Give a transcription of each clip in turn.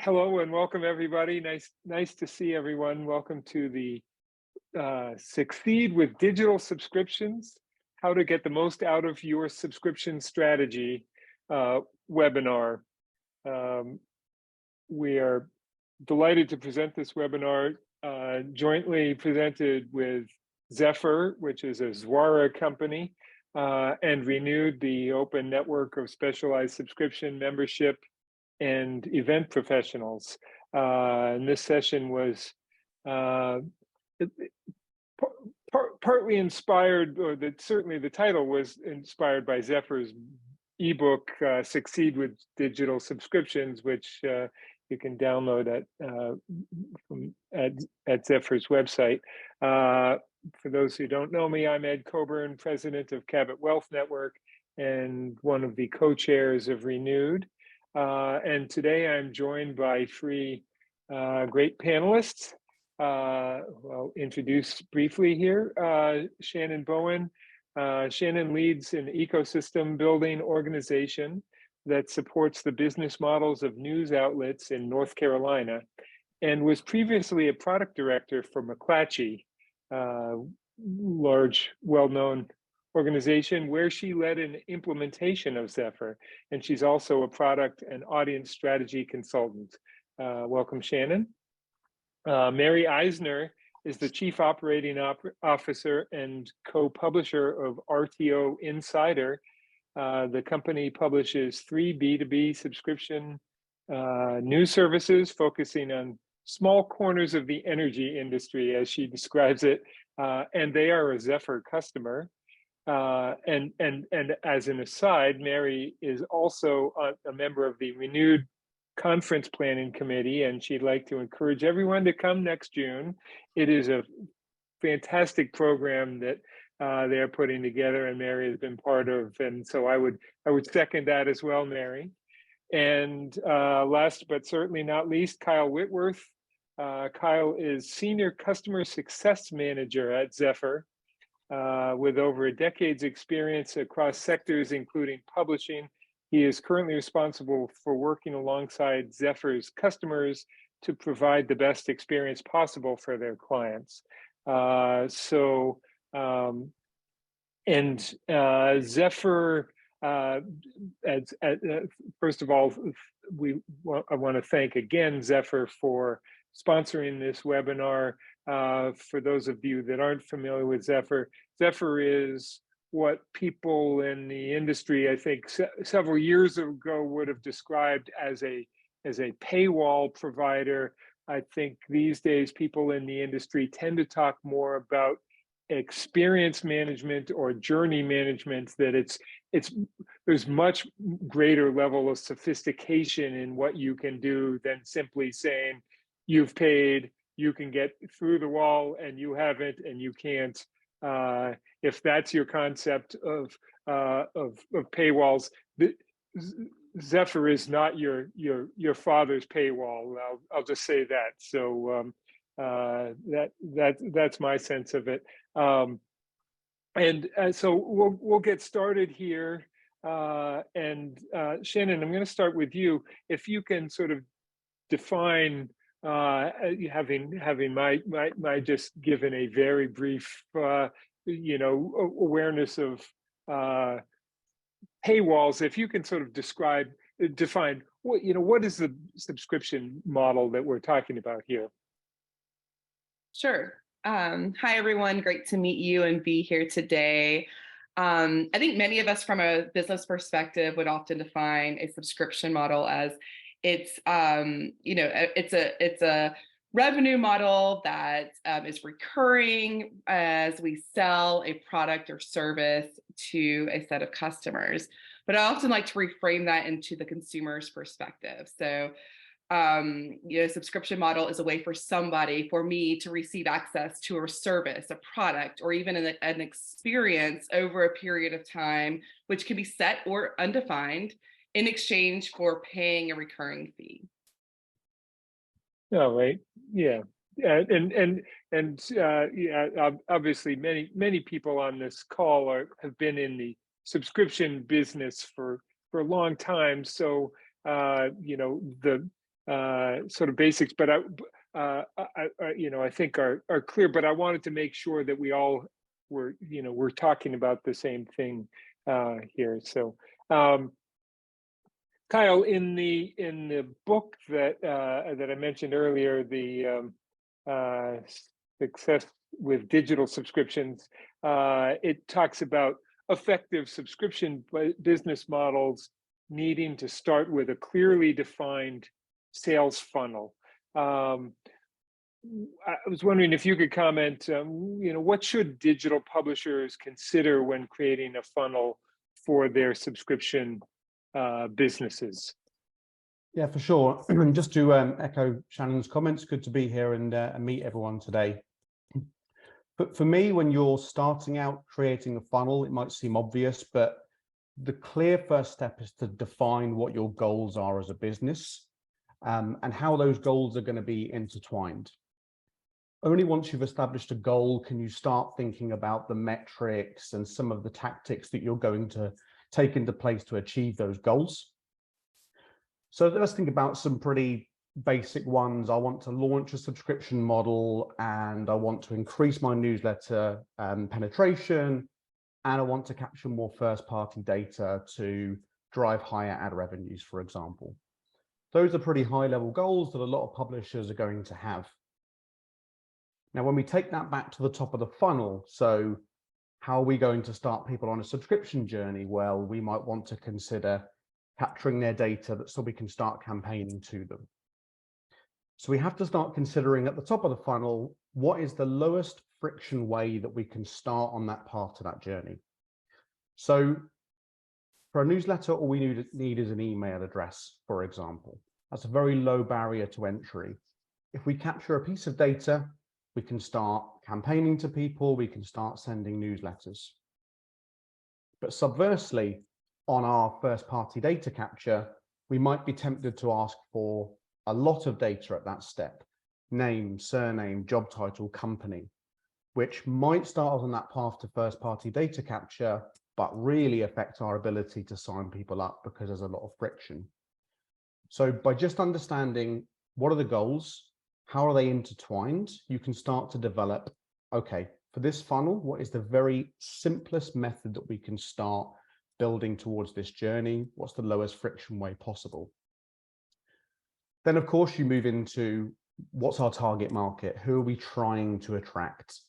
Hello and welcome everybody. Nice to see everyone. Welcome to the Succeed with Digital Subscriptions, How to Get the Most Out of Your Subscription Strategy webinar. We are delighted to present this webinar jointly presented with Zephr, which is a Zwara company, and Renewed, the open network of specialized subscription membership and event professionals. And this session was partly inspired, or certainly the title was inspired by Zephyr's ebook, Succeed with Digital Subscriptions, which you can download at Zephyr's website. For those who don't know me, I'm Ed Coburn, president of Cabot Wealth Network and one of the co-chairs of Renewed. And today I'm joined by three great panelists. I'll introduce briefly here. Shannan Bowen. Shannan leads an ecosystem building organization that supports the business models of news outlets in North Carolina and was previously a product director for McClatchy, large, well-known organization where she led an implementation of Zephr, and she's also a product and audience strategy consultant. Welcome, Shannan. Mary Eisner is the Chief Operating Officer and co-publisher of RTO Insider. The company publishes 3 B2B subscription news services focusing on small corners of the energy industry, as she describes it, and they are a Zephr customer. And as an aside, Mary is also a member of the Renewed Conference Planning Committee, and she'd like to encourage everyone to come next June. It is a fantastic program that they're putting together, and Mary has been part of, and so I would second that as well, Mary. And last but certainly not least, Kyle Whitworth. Kyle is Senior Customer Success Manager at Zephr, with over a decade's experience across sectors, including publishing. He is currently responsible for working lephr's customers to provide the best experience possible for their clients. Zephr, first of all, I want to thank again Zephr for sponsoring this webinar. For those of you that aren't familiar with Zephr, Zephr is what people in the industry, I think several years ago, would have described as a paywall provider. I think these days people in the industry tend to talk more about experience management or journey management, that there's much greater level of sophistication in what you can do than simply saying you've paid, you can get through the wall, and you haven't and you can't. If that's your concept of paywalls, Zephr is not your father's paywall. I'll just say that. So that's my sense of it. So we'll get started here. And Shannan, I'm going to start with you. If you can sort of define, having my just given a very brief awareness of paywalls, if you can sort of define what is the subscription model that we're talking about here? Sure. Hi, everyone. Great to meet you and be here today. I think many of us from a business perspective would often define a subscription model as it's a revenue model that is recurring as we sell a product or service to a set of customers. But I often like to reframe that into the consumer's perspective. So, subscription model is a way for me to receive access to a service, a product, or even an experience over a period of time, which can be set or undefined, in exchange for paying a recurring fee. Oh, right. Yeah. Obviously many people on this call have been in the subscription business for a long time. So, sort of basics, but I think are clear. But I wanted to make sure that we all we're talking about the same thing here. So, Kyle, in the book that I mentioned earlier, the Success with Digital Subscriptions, it talks about effective subscription business models needing to start with a clearly defined sales funnel. I was wondering if you could comment, what should digital publishers consider when creating a funnel for their subscription businesses? Yeah, for sure. Just to echo Shannan's comments, good to be here and meet everyone today. But for me, when you're starting out creating a funnel, it might seem obvious, but the clear first step is to define what your goals are as a business and how those goals are going to be intertwined. Only once you've established a goal can you start thinking about the metrics and some of the tactics that you're going to take into place to achieve those goals. So let's think about some pretty basic ones. I want to launch a subscription model and I want to increase my newsletter penetration, and I want to capture more first-party data to drive higher ad revenues, for example. Those are pretty high-level goals that a lot of publishers are going to have. Now, when we take that back to the top of the funnel, so how are we going to start people on a subscription journey? Well, we might want to consider capturing their data so we can start campaigning to them. So we have to start considering at the top of the funnel, what is the lowest friction way that we can start on that path to that journey? So for a newsletter, all we need is an email address, for example. That's a very low barrier to entry. If we capture a piece of data, we can start campaigning to people, we can start sending newsletters. But subversely, on our first-party data capture, we might be tempted to ask for a lot of data at that step: name, surname, job title, company, which might start us on that path to first-party data capture, but really affect our ability to sign people up because there's a lot of friction. So by just understanding what are the goals, how are they intertwined, you can start to develop, okay, for this funnel, what is the very simplest method that we can start building towards this journey? What's the lowest friction way possible? Then, of course, you move into what's our target market? Who are we trying to attract?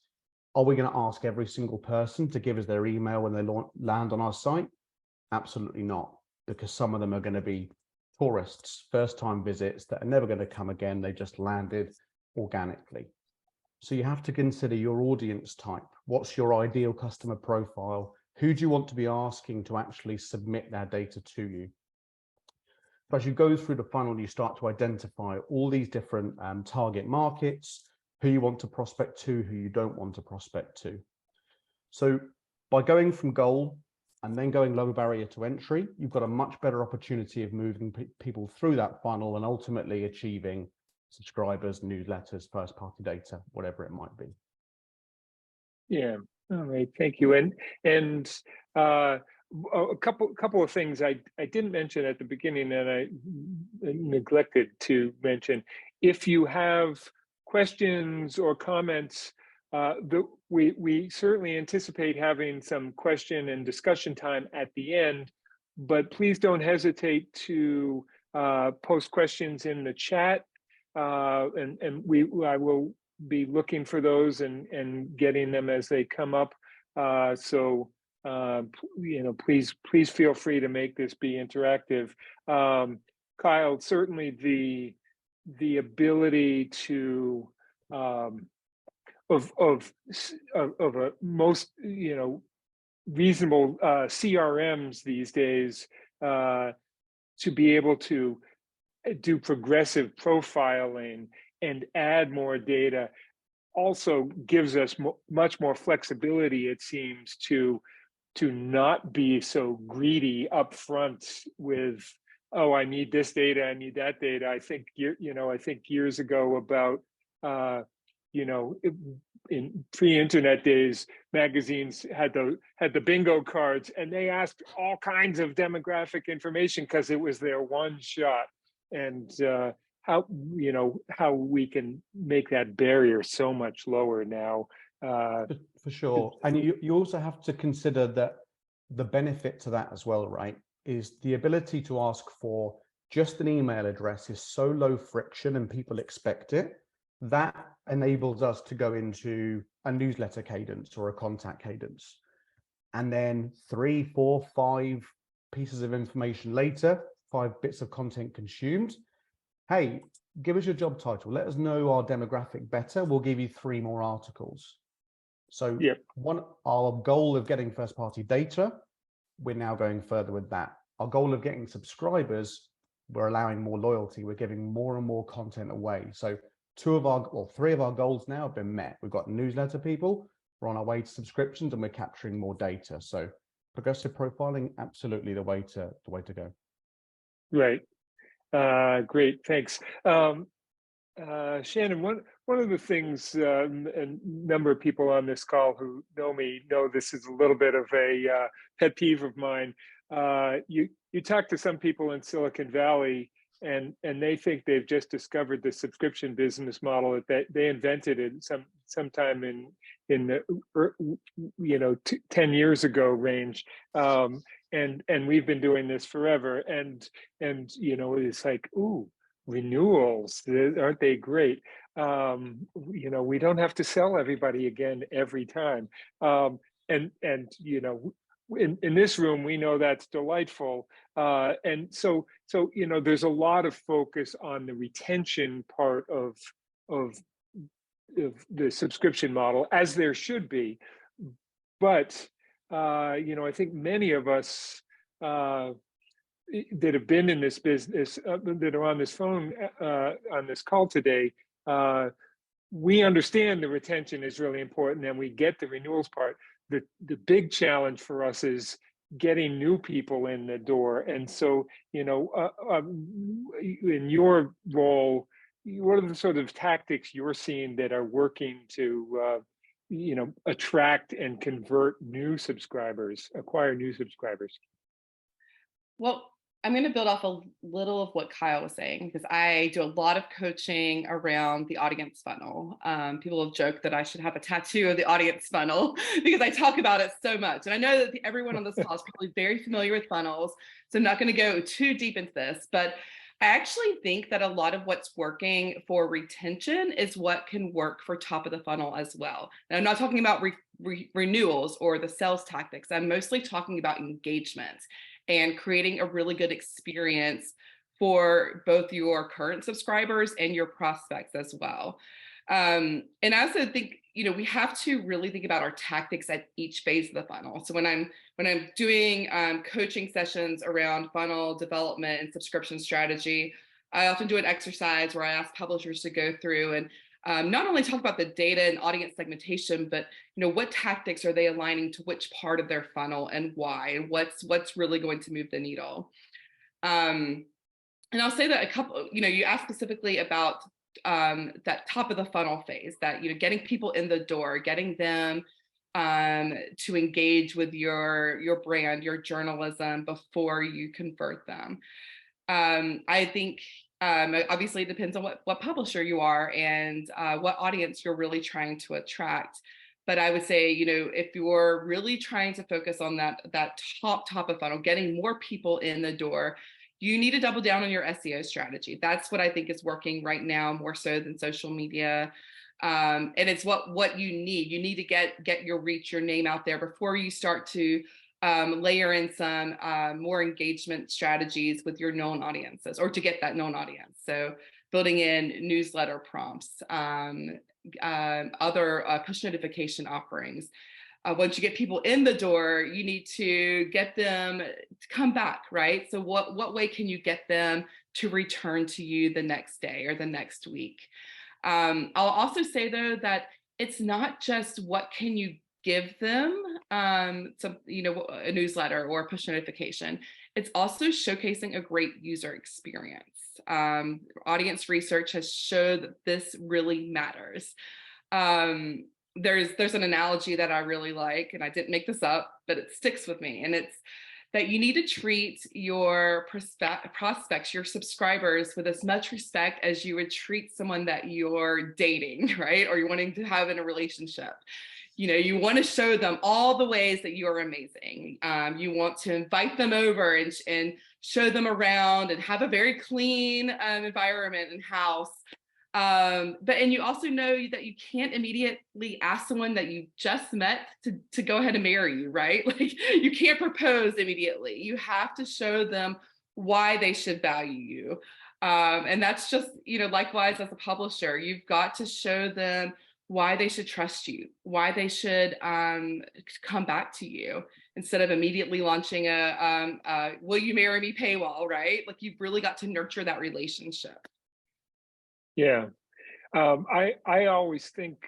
Are we going to ask every single person to give us their email when they land on our site? Absolutely not, because some of them are going to be tourists, first-time visits that are never going to come again. They just landed organically. So you have to consider your audience type. What's your ideal customer profile? Who do you want to be asking to actually submit their data to you? But as you go through the funnel, you start to identify all these different target markets, who you want to prospect to, who you don't want to prospect to. So by going from goal and then going low barrier to entry, you've got a much better opportunity of moving people through that funnel and ultimately achieving subscribers, newsletters, first-party data, whatever it might be. Yeah. All right. Thank you. And a couple of things I didn't mention at the beginning and I neglected to mention. If you have questions or comments, we certainly anticipate having some question and discussion time at the end, but please don't hesitate to post questions in the chat, and I will be looking for those and getting them as they come up. So please feel free to make this be interactive. Kyle, certainly the ability to of a most reasonable CRMs these days to be able to do progressive profiling and add more data also gives us much more flexibility, it seems, to not be so greedy up front with, oh, I need this data, I need that data. I think I think years ago about in pre-internet days, magazines had the bingo cards, and they asked all kinds of demographic information because it was their one shot. And how we can make that barrier so much lower now. For sure. And you also have to consider that the benefit to that as well, right, is the ability to ask for just an email address is so low friction and people expect it. That enables us to go into a newsletter cadence or a contact cadence. And then 3, 4, 5 pieces of information later, 5 bits of content consumed. Hey, give us your job title. Let us know our demographic better. We'll give you 3 more articles. So Yep. Our goal of getting first party data, we're now going further with that. Our goal of getting subscribers, we're allowing more loyalty. We're giving more and more content away. So 3 of our goals now have been met. We've got newsletter people, we're on our way to subscriptions, and we're capturing more data. So progressive profiling, absolutely the way to go. Right. Great. Thanks. Shannan, one of the things, and a number of people on this call who know me know this is a little bit of a pet peeve of mine. You talk to some people in Silicon Valley, and they think they've just discovered the subscription business model, that they invented it sometime in the 10 years ago range. And we've been doing this forever. And it's like, ooh, renewals, aren't they great? We don't have to sell everybody again every time. In this room, we know that's delightful. And so there's a lot of focus on the retention part of the subscription model, as there should be. But I think many of us that have been in this business, that are on this phone, on this call today, we understand the retention is really important, and we get the renewals part. The big challenge for us is getting new people in the door. And so, in your role, what are the sort of tactics you're seeing that are working to attract and convert new subscribers, acquire new subscribers? Well, I'm going to build off a little of what Kyle was saying, because I do a lot of coaching around the audience funnel. People have joked that I should have a tattoo of the audience funnel because I talk about it so much. And I know that everyone on this call is probably very familiar with funnels, so I'm not going to go too deep into this, but I actually think that a lot of what's working for retention is what can work for top of the funnel as well. And I'm not talking about renewals or the sales tactics. I'm mostly talking about engagement and creating a really good experience for both your current subscribers and your prospects as well. And I also think, we have to really think about our tactics at each phase of the funnel. So when I'm doing coaching sessions around funnel development and subscription strategy, I often do an exercise where I ask publishers to go through and not only talk about the data and audience segmentation, but what tactics are they aligning to which part of their funnel and why, and what's really going to move the needle. And I'll say that a couple, you asked specifically about that top of the funnel phase, that getting people in the door, getting them to engage with your brand, your journalism before you convert them. I think obviously it depends on what publisher you are and what audience you're really trying to attract. But I would say, if you're really trying to focus on that top of funnel, getting more people in the door, you need to double down on your SEO strategy. That's what I think is working right now, more so than social media. And it's what you need. You need to get your reach, your name out there before you start to layer in some more engagement strategies with your known audiences, or to get that known audience. So building in newsletter prompts, other push notification offerings. Once you get people in the door, you need to get them to come back, right? So what way can you get them to return to you the next day or the next week? I'll also say, though, that it's not just what can you give them, a newsletter or a push notification. It's also showcasing a great user experience. Audience research has showed that this really matters. There's an analogy that I really like, and I didn't make this up, but it sticks with me. And it's that you need to treat your prospects, your subscribers, with as much respect as you would treat someone that you're dating, right? Or you're wanting to have in a relationship. You know, you want to show them all the ways that you are amazing. You want to invite them over and show them around and have a very clean environment and house. And you also know that you can't immediately ask someone that you just met to go ahead and marry you, right? Like, you can't propose immediately. You have to show them why they should value you. And that's just, you know, likewise as a publisher, you've got to show them why they should trust you, why they should come back to you, instead of immediately launching a will you marry me paywall, right? Like, you've really got to nurture that relationship. Yeah, I always think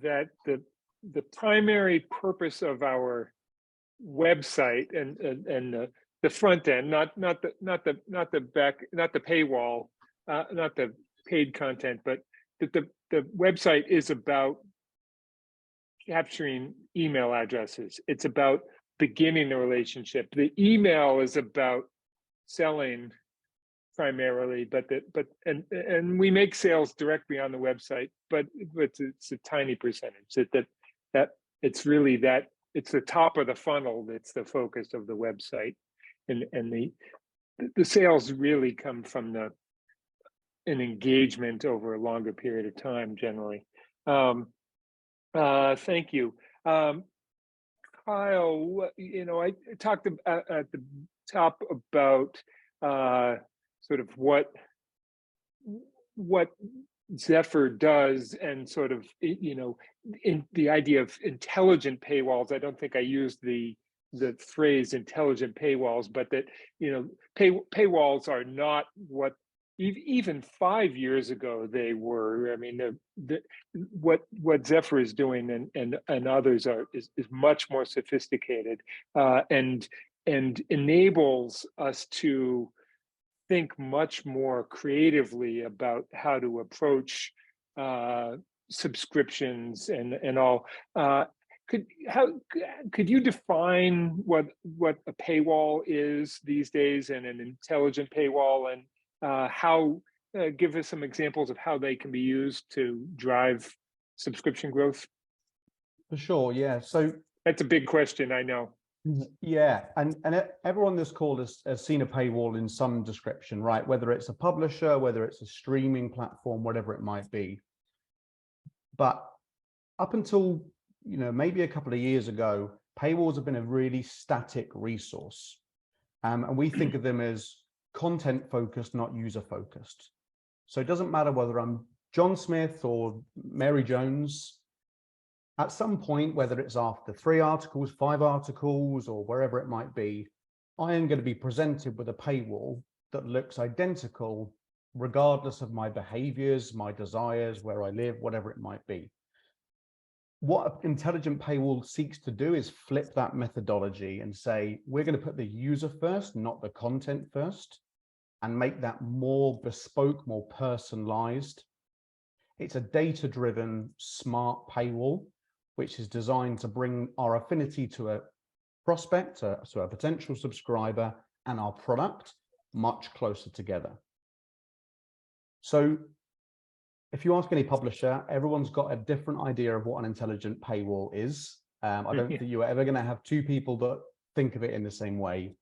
that the primary purpose of our website and the front end, not the back, not the paywall, not the paid content, but that the website is about capturing email addresses. It's about beginning the relationship. The email is about selling primarily, but we make sales directly on the website, but it's a tiny percentage. That it's really that it's the top of the funnel that's the focus of the website, and the sales really come from an engagement over a longer period of time generally. Thank you. Kyle, you know, I talked at the top about sort of what Zephr does, and sort of, you know, in the idea of intelligent paywalls. I don't think I used the phrase intelligent paywalls, but that, you know, paywalls are not what even 5 years ago they were. I mean, what Zephr is doing and others is much more sophisticated, and enables us to think much more creatively about how to approach subscriptions and all. Could you define what a paywall is these days, and an intelligent paywall, and how give us some examples of how they can be used to drive subscription growth? For sure, yeah. So that's a big question, I know. Yeah, and everyone on this call has seen a paywall in some description, right? Whether it's a publisher, whether it's a streaming platform, whatever it might be. But up until, you know, maybe a couple of years ago, paywalls have been a really static resource. And we think of them as content focused, not user focused. So it doesn't matter whether I'm John Smith or Mary Jones. At some point, whether it's after 3 articles, 5 articles, or wherever it might be, I am going to be presented with a paywall that looks identical, regardless of my behaviors, my desires, where I live, whatever it might be. What an intelligent paywall seeks to do is flip that methodology and say, we're going to put the user first, not the content first, and make that more bespoke, more personalized. It's a data-driven, smart paywall, which is designed to bring our affinity to a prospect, so a potential subscriber, and our product much closer together. So if you ask any publisher, everyone's got a different idea of what an intelligent paywall is. I don't think you're ever going to have 2 people that think of it in the same way.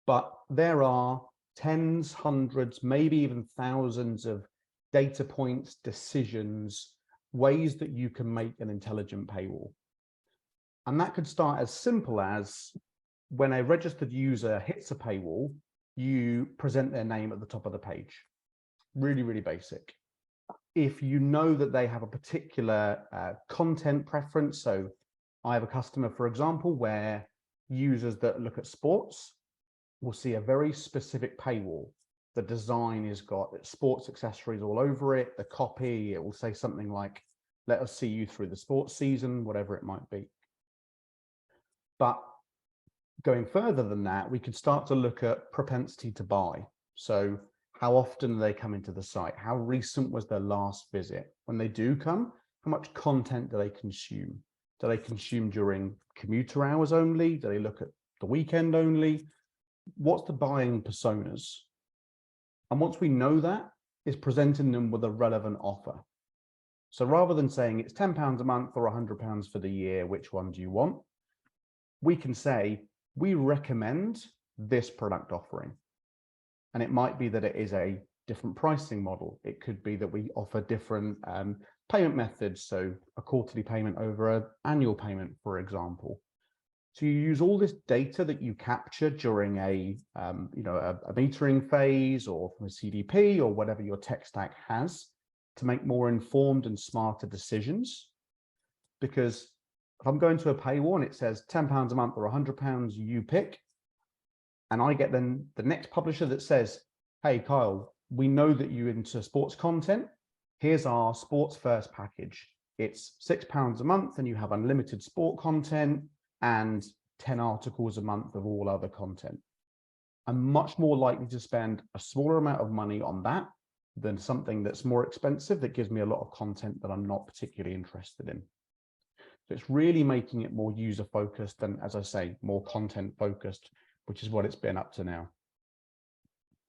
But there are tens, hundreds, maybe even thousands of data points, decisions, ways that you can make an intelligent paywall. And that could start as simple as when a registered user hits a paywall, you present their name at the top of the page. Really, really basic. If you know that they have a particular content preference, so I have a customer, for example, where users that look at sports will see a very specific paywall. The design has got sports accessories all over it, the copy, it will say something like, let us see you through the sports season, whatever it might be. But going further than that, we could start to look at propensity to buy. So how often do they come into the site? How recent was their last visit? When they do come, how much content do they consume? Do they consume during commuter hours only? Do they look at the weekend only? What's the buying personas? And once we know that, it's presenting them with a relevant offer. So rather than saying it's £10 a month or £100 for the year, which one do you want? We can say, we recommend this product offering. And it might be that it is a different pricing model. It could be that we offer different payment methods. So a quarterly payment over an annual payment, for example. So you use all this data that you capture during a metering phase or from a CDP or whatever your tech stack has to make more informed and smarter decisions. Because if I'm going to a paywall and it says £10 a month or £100, you pick, and I get then the next publisher that says, hey, Kyle, we know that you're into sports content. Here's our sports first package. It's £6 a month and you have unlimited sport content and 10 articles a month of all other content. I'm much more likely to spend a smaller amount of money on that than something that's more expensive that gives me a lot of content that I'm not particularly interested in. So it's really making it more user focused and, as I say, more content focused, which is what it's been up to now.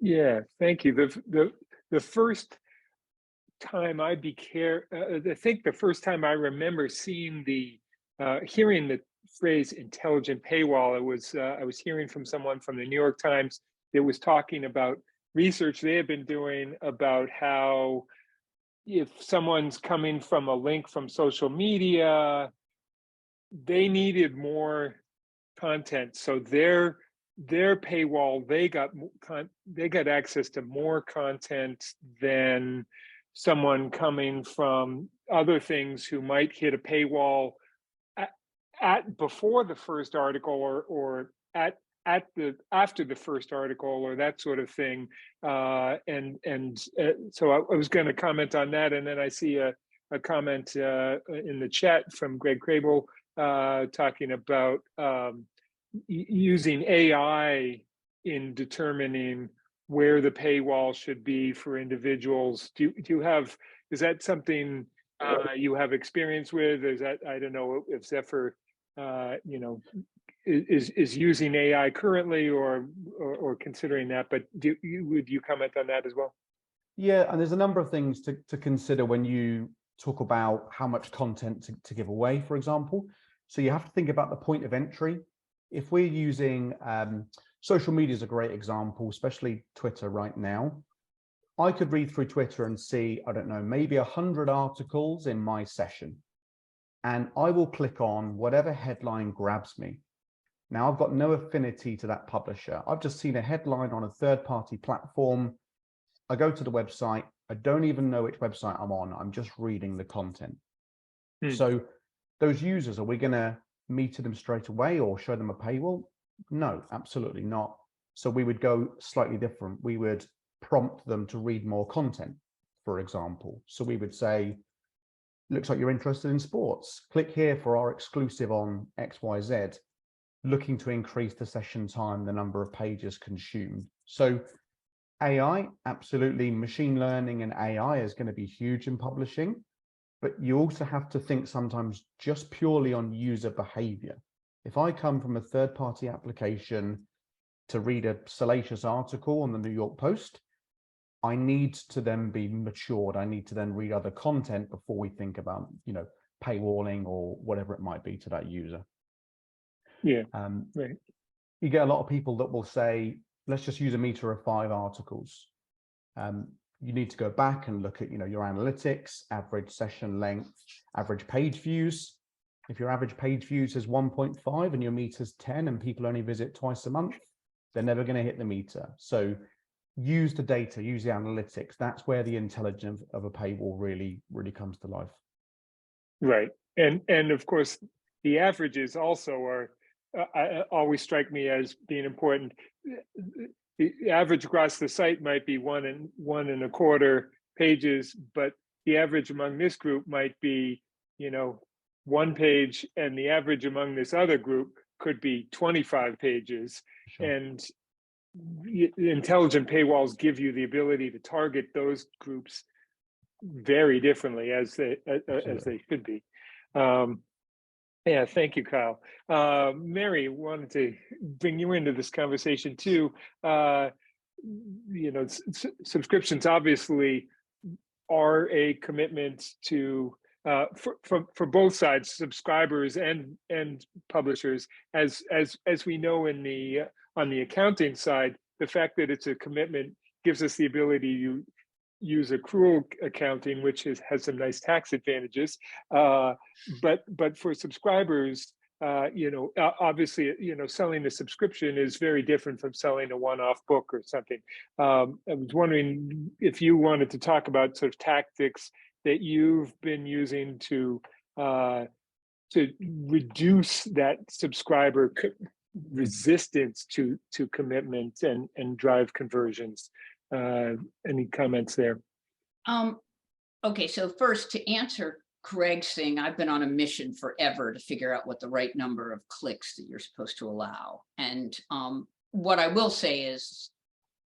Yeah, thank you. The first time I think the first time I remember seeing hearing the phrase intelligent paywall, I was hearing from someone from the New York Times that was talking about research they had been doing about how if someone's coming from a link from social media, they needed more content. So their paywall, they got access to more content than someone coming from other things who might hit a paywall at before the first article or after the first article or that sort of thing. So I was going to comment on that, and then I see a comment in the chat from Greg Crable talking about using AI in determining where the paywall should be for individuals. Is that something you have experience with? Is that, I don't know if Zephr is using AI currently or considering that, but would you comment on that as well? Yeah, and there's a number of things to consider when you talk about how much content to give away, for example. So you have to think about the point of entry. If we're using social media is a great example, especially Twitter right now. I could read through Twitter and see, I don't know, maybe 100 articles in my session. And I will click on whatever headline grabs me. Now, I've got no affinity to that publisher. I've just seen a headline on a third-party platform. I go to the website. I don't even know which website I'm on. I'm just reading the content. So those users, are we going to meter them straight away or show them a paywall? No, absolutely not. So we would go slightly different. We would prompt them to read more content, for example. So we would say, looks like you're interested in sports. Click here for our exclusive on XYZ, looking to increase the session time, the number of pages consumed. So AI, absolutely, machine learning and AI is going to be huge in publishing, but you also have to think sometimes just purely on user behavior. If I come from a third-party application to read a salacious article on the New York Post, I need to then be matured. I need to then read other content before we think about, paywalling or whatever it might be to that user. Yeah, right. You get a lot of people that will say, let's just use a meter of 5 articles. You need to go back and look at, your analytics, average session length, average page views. If your average page views is 1.5 and your meter's 10 and people only visit twice a month, they're never going to hit the meter. So use the data, use the analytics. That's where the intelligence of a paywall really comes to life. Right. And of course, the averages also always strike me as being important. The average across the site might be 1.25 pages, but the average among this group might be, 1 page, and the average among this other group could be 25 pages. Sure. And intelligent paywalls give you the ability to target those groups very differently as they should be. Yeah, thank you, Kyle. Mary, wanted to bring you into this conversation too. You know, subscriptions obviously are a commitment to for both sides, subscribers and publishers. As we know in the on the accounting side, the fact that it's a commitment gives us the ability to use accrual accounting, which has some nice tax advantages. But for subscribers, you know, obviously, you know, selling a subscription is very different from selling a one-off book or something. I was wondering if you wanted to talk about sort of tactics that you've been using to reduce that subscriber resistance to commitment and drive conversions. Any comments there? Okay, so first, to answer Craig's thing, I've been on a mission forever to figure out what the right number of clicks that you're supposed to allow. And what I will say is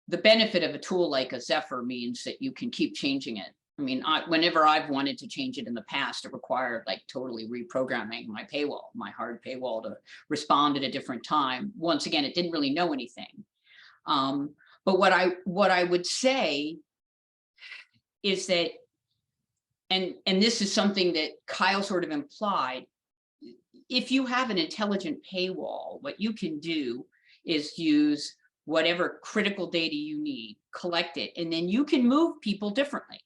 the benefit of a tool like a Zephr means that you can keep changing it. I mean, whenever I've wanted to change it in the past, it required like totally reprogramming my paywall, my hard paywall, to respond at a different time. Once again, it didn't really know anything. But what I would say is that, and this is something that Kyle sort of implied, if you have an intelligent paywall, what you can do is use whatever critical data you need, collect it, and then you can move people differently.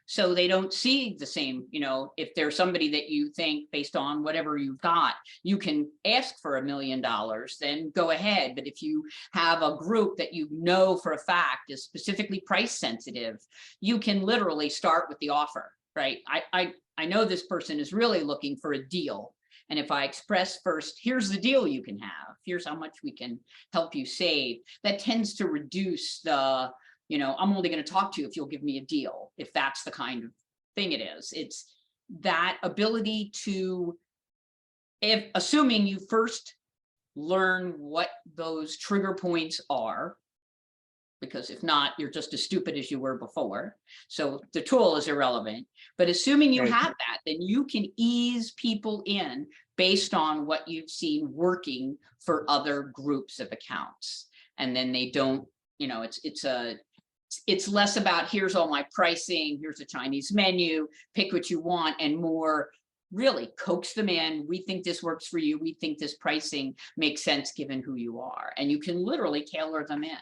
So they don't see the same, you know, if there's somebody that you think based on whatever you've got, you can ask for $1 million, then go ahead. But if you have a group that you know for a fact is specifically price sensitive, you can literally start with the offer, right? I know this person is really looking for a deal. And if I express first, here's the deal you can have, here's how much we can help you save, that tends to reduce the, you know, I'm only going to talk to you if you'll give me a deal, if that's the kind of thing it is. It's that ability to, assuming you first learn what those trigger points are, because if not, you're just as stupid as you were before. So the tool is irrelevant. But assuming you have that, then you can ease people in based on what you've seen working for other groups of accounts. And then they don't, you know, it's less about here's all my pricing, here's a Chinese menu, pick what you want, and more really coax them in. We think this works for you. We think this pricing makes sense given who you are. And you can literally tailor them in.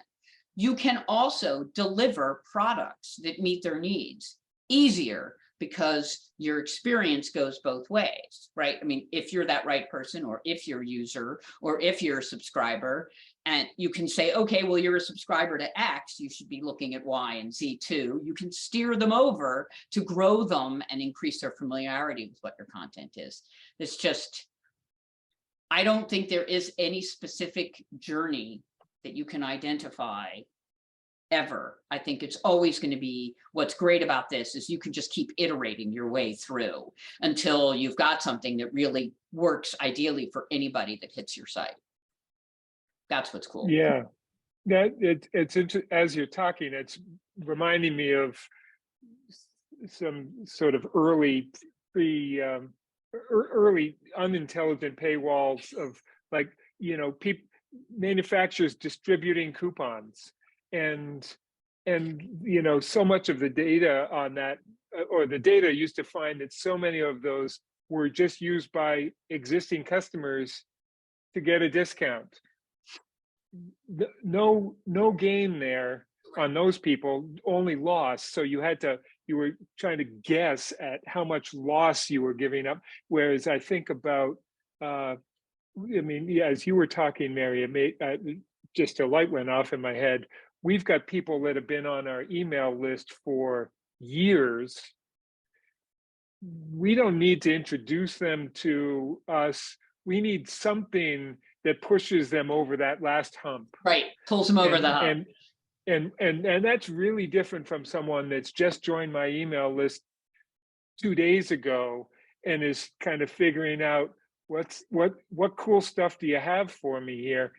You can also deliver products that meet their needs easier because your experience goes both ways, right? I mean, if you're that right person, or if you're a user, or if you're a subscriber, and you can say, okay, well, you're a subscriber to X, you should be looking at Y and Z too. You can steer them over to grow them and increase their familiarity with what your content is. It's just, I don't think there is any specific journey that you can identify ever. I think it's always going to be, what's great about this is you can just keep iterating your way through until you've got something that really works ideally for anybody that hits your site. That's what's cool. Yeah, that it's as you're talking, it's reminding me of some sort of early unintelligent paywalls of, like, you know, manufacturers distributing coupons, and you know, so much of the data on that, or the data used to find that so many of those were just used by existing customers to get a discount. No gain there on those people, only loss. So you were trying to guess at how much loss you were giving up. Whereas I think about, I mean, yeah, as you were talking, Mary, it made just a light went off in my head. We've got people that have been on our email list for years. We don't need to introduce them to us. We need something that pushes them over that last hump. Right, pulls them over the hump. And that's really different from someone that's just joined my email list 2 days ago and is kind of figuring out what cool stuff do you have for me here.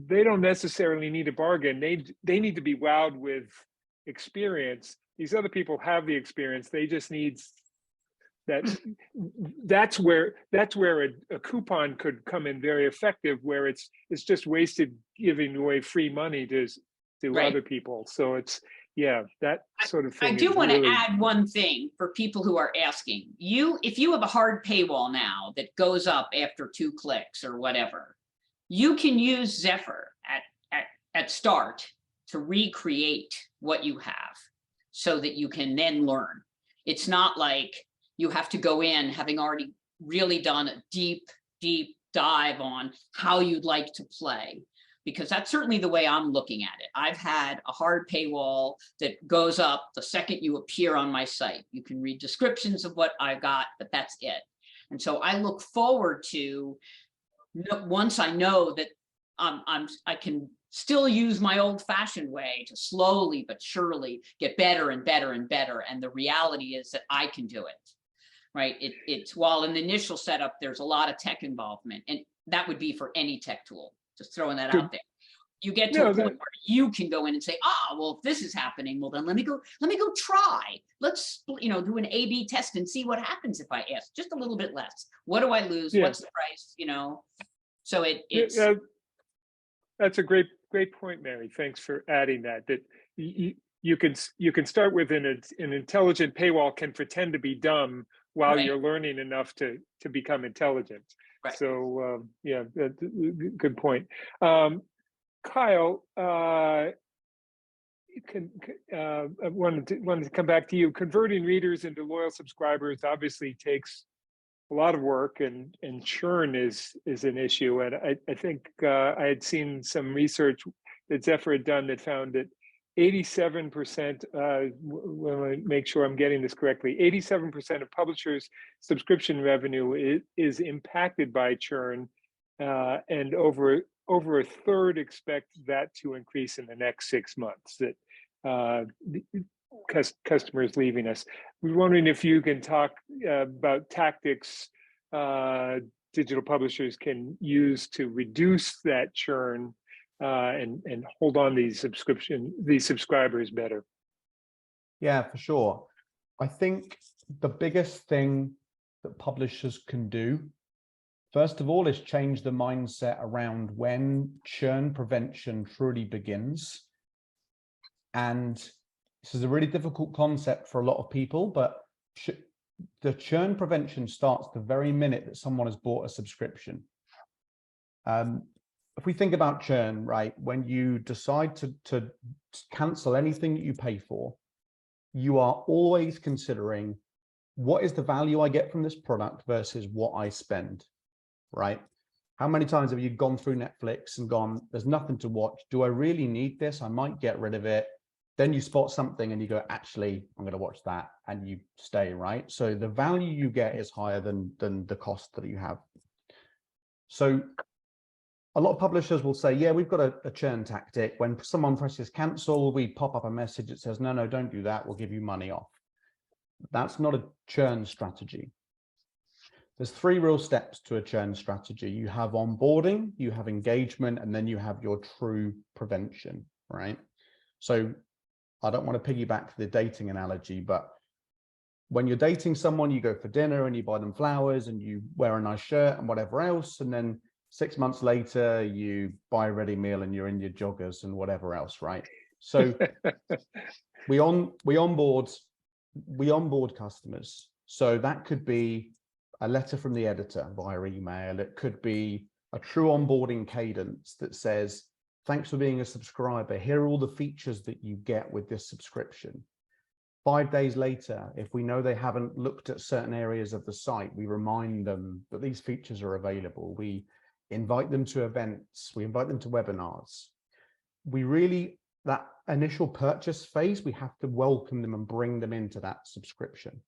They don't necessarily need a bargain. They need to be wowed with experience. These other people have the experience. They just need that's where a coupon could come in very effective, where it's just wasted giving away free money to Right. other people. So it's, yeah, that sort of thing. I do is want to really, add one thing for people who are asking. If you have a hard paywall now that goes up after 2 clicks or whatever, you can use Zephr at start to recreate what you have so that you can then learn. It's not like you have to go in having already really done a deep dive on how you'd like to play, because that's certainly the way I'm looking at it. I've had a hard paywall that goes up the second you appear on my site. You can read descriptions of what I got, but that's it. And so I look forward to, once I know that I can still use my old-fashioned way to slowly but surely get better and better and better. And the reality is that I can do it, right? It's while in the initial setup, there's a lot of tech involvement, and that would be for any tech tool, just throwing that out there. You get to a point where you can go in and say, well, if this is happening, well, then let me go try. Let's, do an A/B test and see what happens if I ask just a little bit less. What do I lose? Yeah. What's the price? So it's. That's a great point, Mary. Thanks for adding that. That you can start with an intelligent paywall can pretend to be dumb while Right. you're learning enough to become intelligent. Right. So yeah, good point. Kyle, I wanted to come back to you. Converting readers into loyal subscribers obviously takes a lot of work, and churn is an issue. And I think I had seen some research that Zephr had done that found that 87%, let me make sure I'm getting this correctly, 87% of publishers' subscription revenue is impacted by churn, and over a third expect that to increase in the next 6 months, that customers leaving us. We're wondering if you can talk about tactics digital publishers can use to reduce that churn and hold on these subscribers better. Yeah, for sure. I think the biggest thing that publishers can do, first of all, is change the mindset around when churn prevention truly begins. And this is a really difficult concept for a lot of people, but the churn prevention starts the very minute that someone has bought a subscription. If we think about churn, right, when you decide to cancel anything that you pay for, you are always considering, what is the value I get from this product versus what I spend, right? How many times have you gone through Netflix and gone, there's nothing to watch. Do I really need this? I might get rid of it. Then you spot something and you go, actually, I'm going to watch that, and you stay, right? So the value you get is higher than the cost that you have. So a lot of publishers will say, yeah, we've got a churn tactic. When someone presses cancel, we pop up a message that says, no, don't do that. We'll give you money off. That's not a churn strategy. There's 3 real steps to a churn strategy. You have onboarding, you have engagement, and then you have your true prevention, right? So I don't want to piggyback the dating analogy, but when you're dating someone, you go for dinner and you buy them flowers and you wear a nice shirt and whatever else. And then 6 months later, you buy a ready meal and you're in your joggers and whatever else, right? So we onboard customers. So that could be a letter from the editor via email. It could be a true onboarding cadence that says, thanks for being a subscriber. Here are all the features that you get with this subscription. 5 days later, if we know they haven't looked at certain areas of the site, we remind them that these features are available. We invite them to events. We invite them to webinars. That initial purchase phase, we have to welcome them and bring them into that subscription.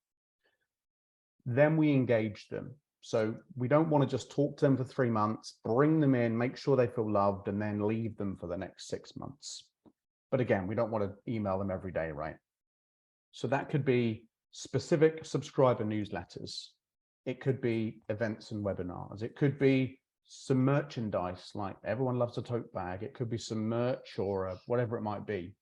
Then we engage them. So we don't want to just talk to them for 3 months, bring them in, make sure they feel loved, and then leave them for the next 6 months. But again, we don't want to email them every day, right? So that could be specific subscriber newsletters. It could be events and webinars. It could be some merchandise, like everyone loves a tote bag. It could be some merch or whatever it might be.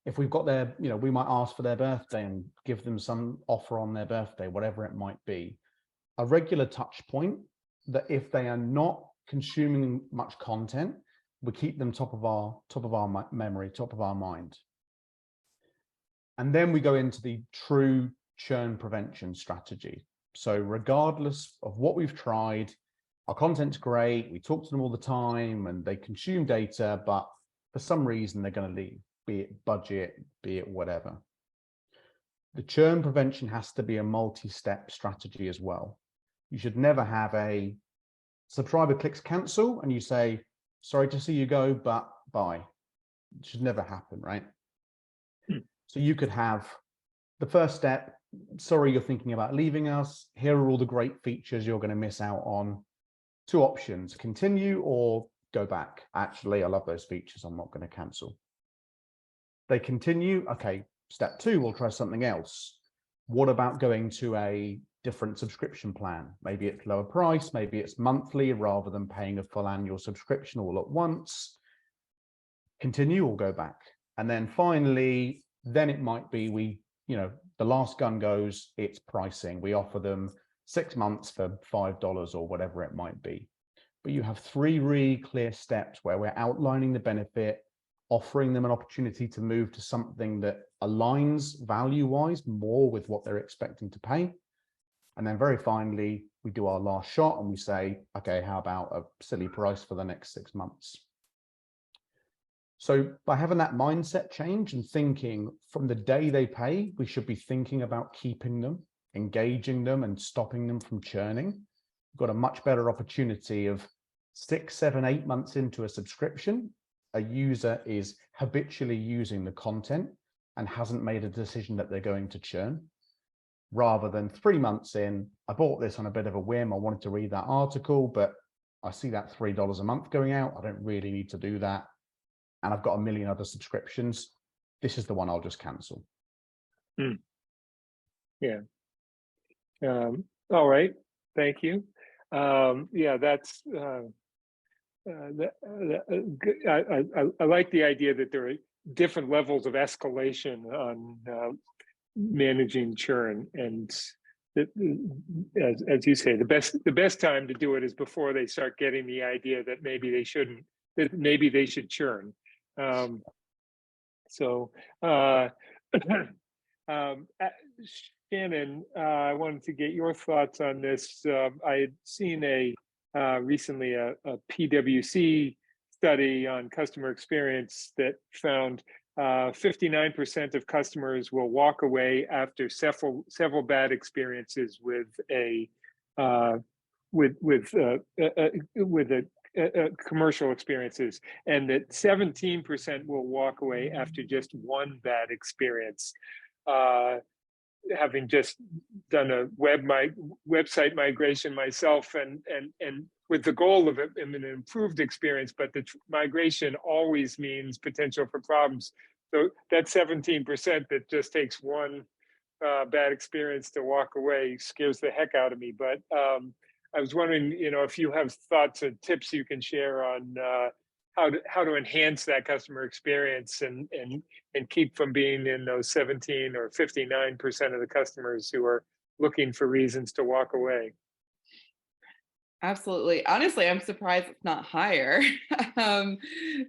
If we've got their, we might ask for their birthday and give them some offer on their birthday, whatever it might be. A regular touch point that if they are not consuming much content, we keep them top of our memory, top of our mind. And then we go into the true churn prevention strategy. So regardless of what we've tried, our content's great, we talk to them all the time and they consume data, but for some reason they're going to leave, be it budget, be it whatever. The churn prevention has to be a multi-step strategy as well. You should never have a subscriber clicks cancel and you say, sorry to see you go, but bye. It should never happen, right? So you could have the first step, sorry, you're thinking about leaving us. Here are all the great features you're going to miss out on. Two options, continue or go back. Actually, I love those features. I'm not going to cancel. They continue. Okay, step two, we'll try something else. What about going to a different subscription plan? Maybe it's lower price, maybe it's monthly rather than paying a full annual subscription all at once. Continue or go back. And then finally, then it might be the last gun goes, it's pricing. We offer them 6 months for $5 or whatever it might be. But you have 3 really clear steps where we're outlining the benefit, offering them an opportunity to move to something that aligns value-wise more with what they're expecting to pay. And then very finally, we do our last shot and we say, okay, how about a silly price for the next 6 months? So by having that mindset change and thinking from the day they pay, we should be thinking about keeping them, engaging them and stopping them from churning. We've got a much better opportunity of 6, 7, 8 months into a subscription. A user is habitually using the content and hasn't made a decision that they're going to churn, rather than 3 months in, I bought this on a bit of a whim. I wanted to read that article, but I see that $3 a month going out. I don't really need to do that. And I've got a million other subscriptions. This is the one I'll just cancel. Yeah. All right. Thank you. Yeah, that's I like the idea that there are different levels of escalation on managing churn, and that, as you say, the best time to do it is before they start getting the idea that maybe they shouldn't, that maybe they should churn. Shannan, I wanted to get your thoughts on this. I had seen recently a PwC study on customer experience that found 59% of customers will walk away after several bad experiences with commercial experiences, and that 17% will walk away after just one bad experience. Having just done a website migration myself, and with the goal of an improved experience, but the migration always means potential for problems. So that 17% that just takes one bad experience to walk away scares the heck out of me. But I was wondering, if you have thoughts and tips you can share on how to enhance that customer experience and keep from being in those 17 or 59% of the customers who are looking for reasons to walk away. Absolutely. Honestly, I'm surprised it's not higher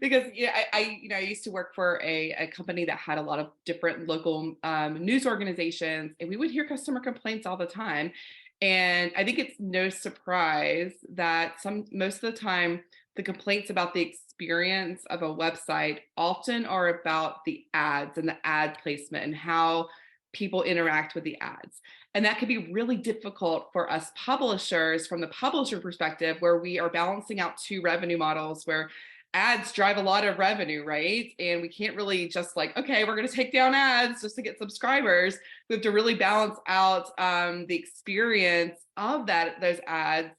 because I used to work for a company that had a lot of different local news organizations, and we would hear customer complaints all the time. And I think it's no surprise that most of the time, the complaints about the experience of a website often are about the ads and the ad placement and how people interact with the ads. And that could be really difficult for us publishers from the publisher perspective, where we are balancing out 2 revenue models where ads drive a lot of revenue, right? And we can't really just okay, we're going to take down ads just to get subscribers. We have to really balance out the experience of those ads.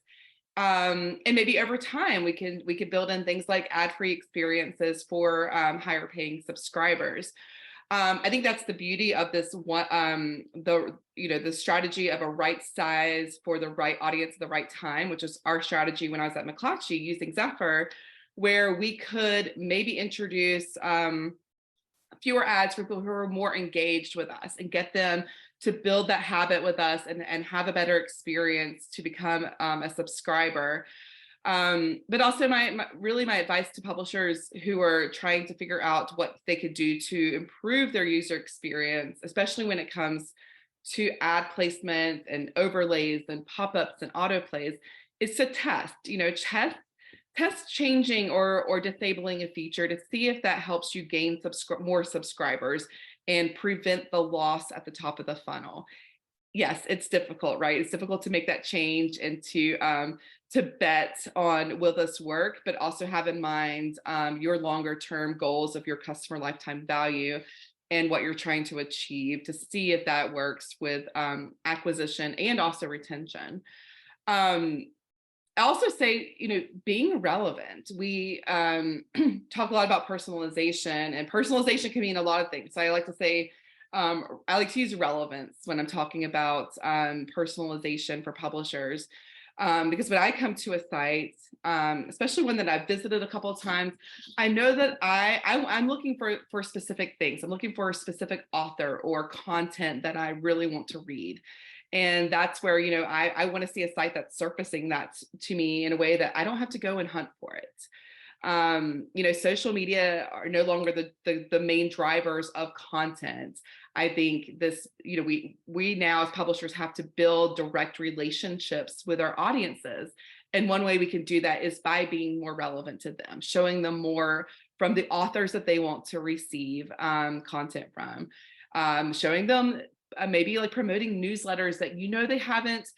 And maybe over time we could build in things like ad-free experiences for higher paying subscribers. I think that's the beauty of this one, the strategy of a right size for the right audience at the right time, which is our strategy when I was at McClatchy using Zephr, where we could maybe introduce a fewer ads for people who are more engaged with us, and get them to build that habit with us and have a better experience to become a subscriber. But also my advice to publishers who are trying to figure out what they could do to improve their user experience, especially when it comes to ad placement and overlays and pop-ups and autoplays, is to test, test changing or disabling a feature to see if that helps you gain more subscribers and prevent the loss at the top of the funnel. Yes, it's difficult, right? It's difficult to make that change and to bet on, will this work, but also have in mind your longer term goals of your customer lifetime value and what you're trying to achieve, to see if that works with acquisition and also retention. I also say, being relevant. We talk a lot about personalization, and personalization can mean a lot of things. So I like to say, I like to use relevance when I'm talking about personalization for publishers. Because when I come to a site, especially one that I've visited a couple of times, I know that I'm looking for specific things. I'm looking for a specific author or content that I really want to read. And that's where, I want to see a site that's surfacing that to me in a way that I don't have to go and hunt for it. Social media are no longer the main drivers of content. I think this, we now as publishers have to build direct relationships with our audiences. And one way we can do that is by being more relevant to them, showing them more from the authors that they want to receive content from, showing them maybe like promoting newsletters that they haven't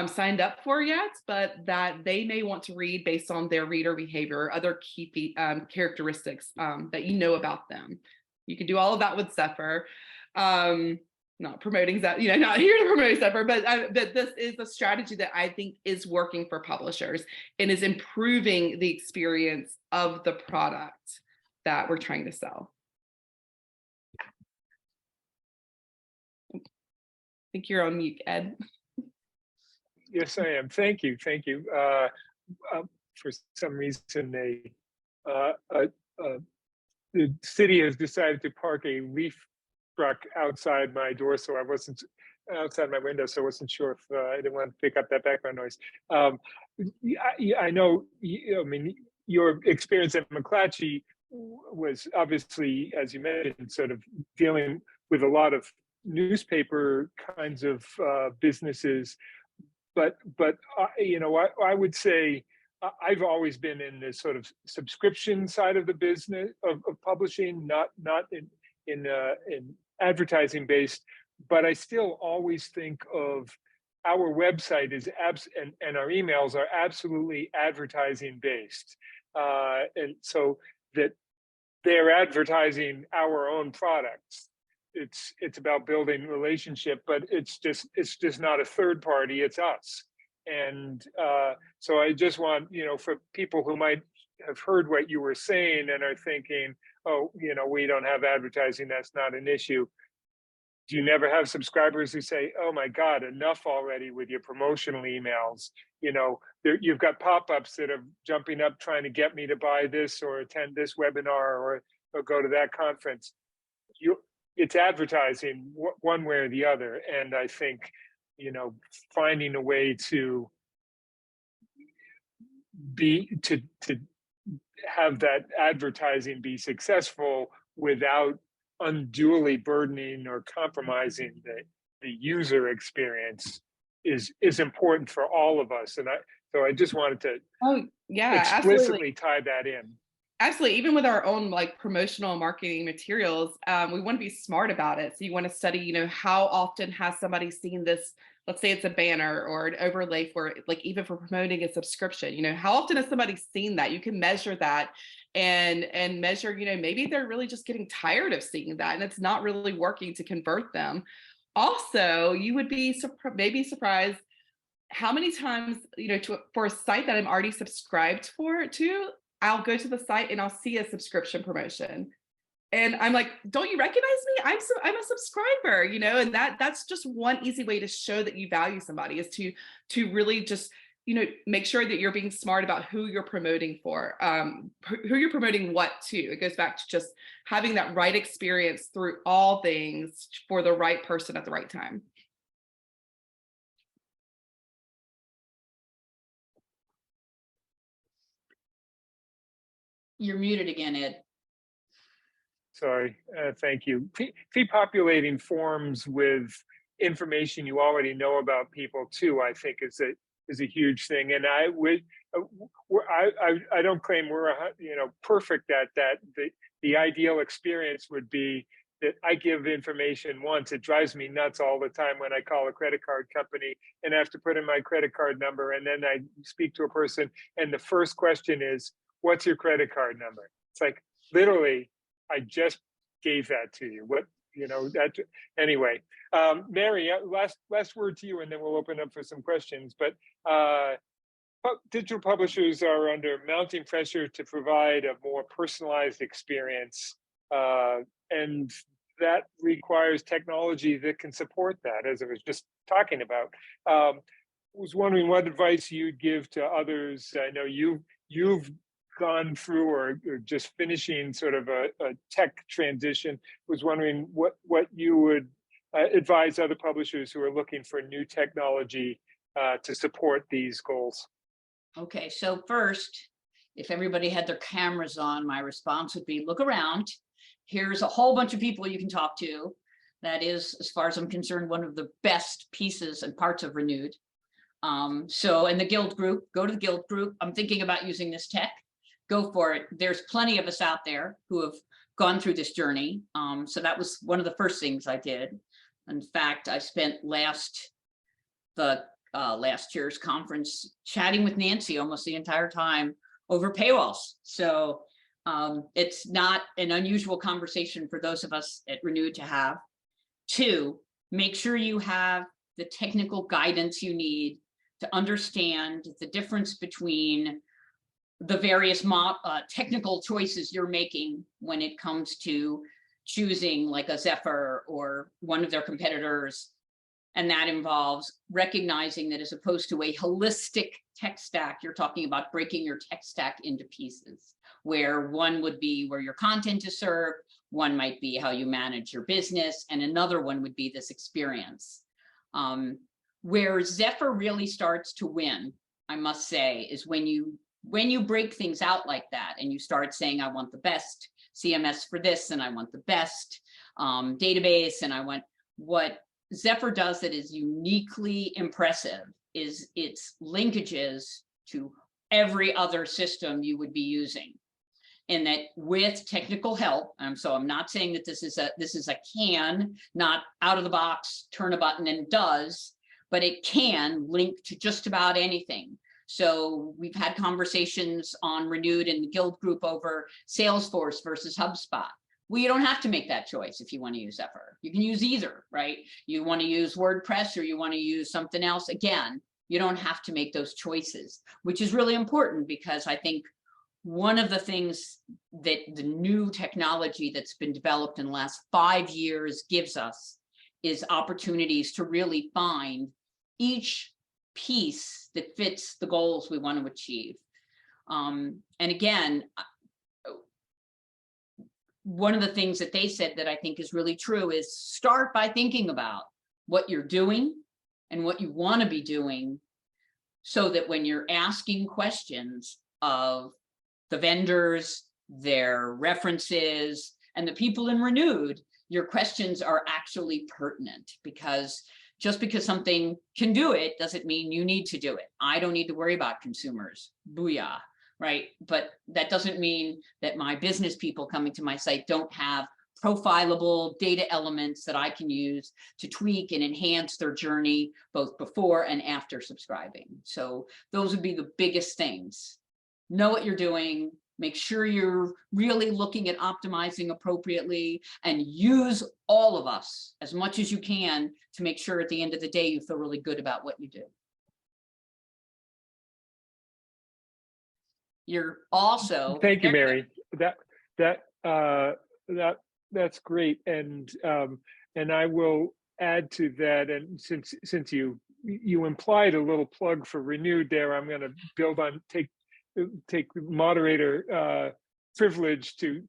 signed up for yet, but that they may want to read based on their reader behavior or other key characteristics that about them. You can do all of that with Zephr. Not promoting that, not here to promote Zephr, but this is a strategy that I think is working for publishers and is improving the experience of the product that we're trying to sell. I think you're on mute, Ed. Yes, I am. Thank you. Thank you. For some reason, the city has decided to park a leaf truck outside my door, so I wasn't outside my window, so I wasn't sure if I didn't want to pick up that background noise. I know, your experience at McClatchy was obviously, as you mentioned, sort of dealing with a lot of newspaper kinds of businesses, but I would say I've always been in this sort of subscription side of the business of publishing, not in advertising based, but I still always think of our website is and our emails are absolutely advertising based, and so that they're advertising our own products. It's about building relationship, but it's just not a third party, it's us. And so I just want, for people who might have heard what you were saying and are thinking, oh, we don't have advertising, that's not an issue. Do you never have subscribers who say, oh my God, enough already with your promotional emails? You've got pop-ups that are jumping up trying to get me to buy this or attend this webinar or go to that conference. It's advertising one way or the other. And I think, finding a way to have that advertising be successful without unduly burdening or compromising the user experience is important for all of us. And so I just wanted to explicitly tie that in. Absolutely. Even with our own promotional marketing materials, we want to be smart about it. So you want to study, how often has somebody seen this? Let's say it's a banner or an overlay for even for promoting a subscription, how often has somebody seen that? You can measure that and measure, maybe they're really just getting tired of seeing that and it's not really working to convert them. Also, you would be maybe surprised how many times, for a site that I'm already subscribed to, I'll go to the site and I'll see a subscription promotion. And I'm like, don't you recognize me? I'm a subscriber, and that's just one easy way to show that you value somebody is to really just, make sure that you're being smart about who you're promoting for, who you're promoting what to. It goes back to just having that right experience through all things for the right person at the right time. You're muted again, Ed. Sorry, thank you. Pre-populating forms with information you already know about people too, I think is a huge thing. And I don't claim we're perfect at that. The ideal experience would be that I give information once. It drives me nuts all the time when I call a credit card company and have to put in my credit card number, and then I speak to a person and the first question is, what's your credit card number? It's like, literally, I just gave that to you. Anyway, Mary, last word to you, and then we'll open up for some questions. But digital publishers are under mounting pressure to provide a more personalized experience, and that requires technology that can support that, as I was just talking about. Was wondering what advice you'd give to others. I know you've gone through or just finishing sort of a tech transition. Was wondering what you would advise other publishers who are looking for new technology to support these goals. Okay, so first, if everybody had their cameras on, my response would be look around. Here's a whole bunch of people you can talk to. That is, as far as I'm concerned, one of the best pieces and parts of Renewed. So in the Guild group, go to the Guild group. I'm thinking about using this tech. Go for it. There's plenty of us out there who have gone through this journey. So that was one of the first things I did. In fact, I spent last year's conference chatting with Nancy almost the entire time over paywalls. So it's not an unusual conversation for those of us at Renewed to have. 2, make sure you have the technical guidance you need to understand the difference between the various technical choices you're making when it comes to choosing like a Zephr or one of their competitors. And that involves recognizing that as opposed to a holistic tech stack, you're talking about breaking your tech stack into pieces, where one would be where your content is served, one might be how you manage your business, and another one would be this experience. Where Zephr really starts to win, I must say, is when you break things out like that and you start saying, I want the best CMS for this, and I want the best database, and I want what Zephr does that is uniquely impressive is its linkages to every other system you would be using. And that with technical help, so I'm not saying that this is a not out of the box, turn a button and does, but it can link to just about anything. So we've had conversations on Renewed in the Guild group over Salesforce versus HubSpot. Well, you don't have to make that choice if you want to use Zephr. You can use either, right? You want to use WordPress or you want to use something else. Again, you don't have to make those choices, which is really important because I think one of the things that the new technology that's been developed in the last 5 years gives us is opportunities to really find each piece that fits the goals we want to achieve. And again, one of the things that they said that I think is really true is start by thinking about what you're doing and what you want to be doing so that when you're asking questions of the vendors, their references, and the people in Renewed, your questions are actually pertinent, because just because something can do it doesn't mean you need to do it. I don't need to worry about consumers. Booyah. Right? But that doesn't mean that my business people coming to my site don't have profilable data elements that I can use to tweak and enhance their journey, both before and after subscribing. So those would be the biggest things. Know what you're doing, make sure you're really looking at optimizing appropriately, and use all of us as much as you can to make sure at the end of the day you feel really good about what you do. You're also thank you, Mary. That's great, and I will add to that. And since you you implied a little plug for Renewed there. I'm going to build on take moderator privilege to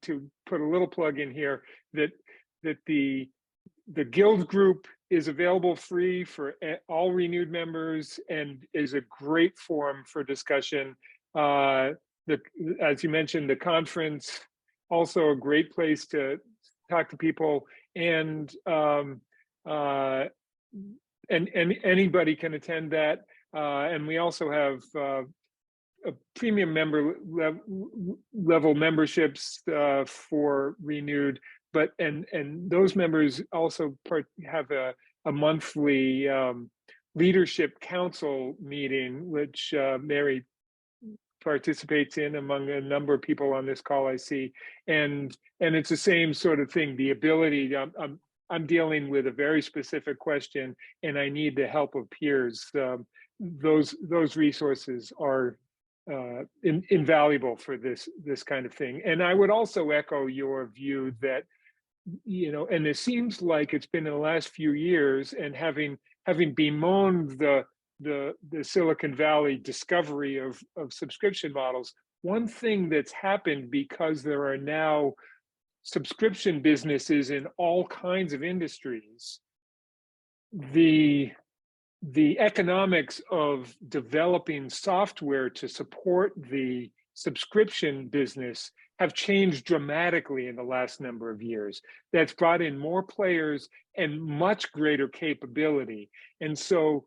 put a little plug in here that the Guild group is available free for all Renewed members and is a great forum for discussion. As you mentioned, the conference, also a great place to talk to people, and anybody can attend that. And we also have a premium member level memberships for Renewed, but and those members also have a monthly leadership council meeting, which Mary participates in among a number of people on this call I see, and it's the same sort of thing. The ability, I'm dealing with a very specific question, and I need the help of peers. Those resources are invaluable for this kind of thing. And I would also echo your view that, you know, and it seems like it's been in the last few years, and having bemoaned the Silicon Valley discovery of subscription models, one thing that's happened, because there are now subscription businesses in all kinds of industries, the economics of developing software to support the subscription business have changed dramatically in the last number of years. That's brought in more players and much greater capability. And so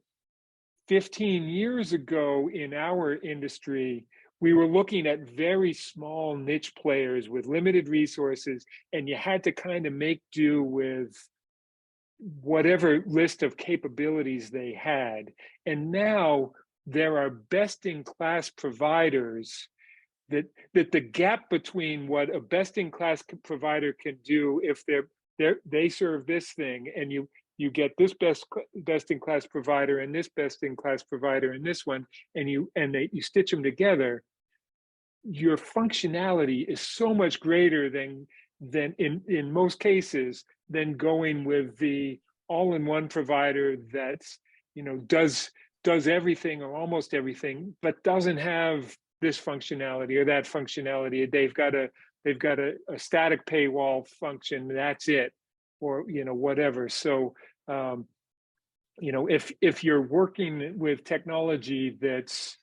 15 years ago in our industry, we were looking at very small niche players with limited resources, and you had to kind of make do with whatever list of capabilities they had. And now there are best-in-class providers that the gap between what a best-in-class provider can do if they serve this thing, and you get this best-in-class provider and this best-in-class provider and this one, and you stitch them together, your functionality is so much greater than in most cases than going with the all-in-one provider that's, you know, does everything or almost everything, but doesn't have this functionality or that functionality. They've got a static paywall function, that's it, or, you know, whatever. So you know, if you're working with technology that's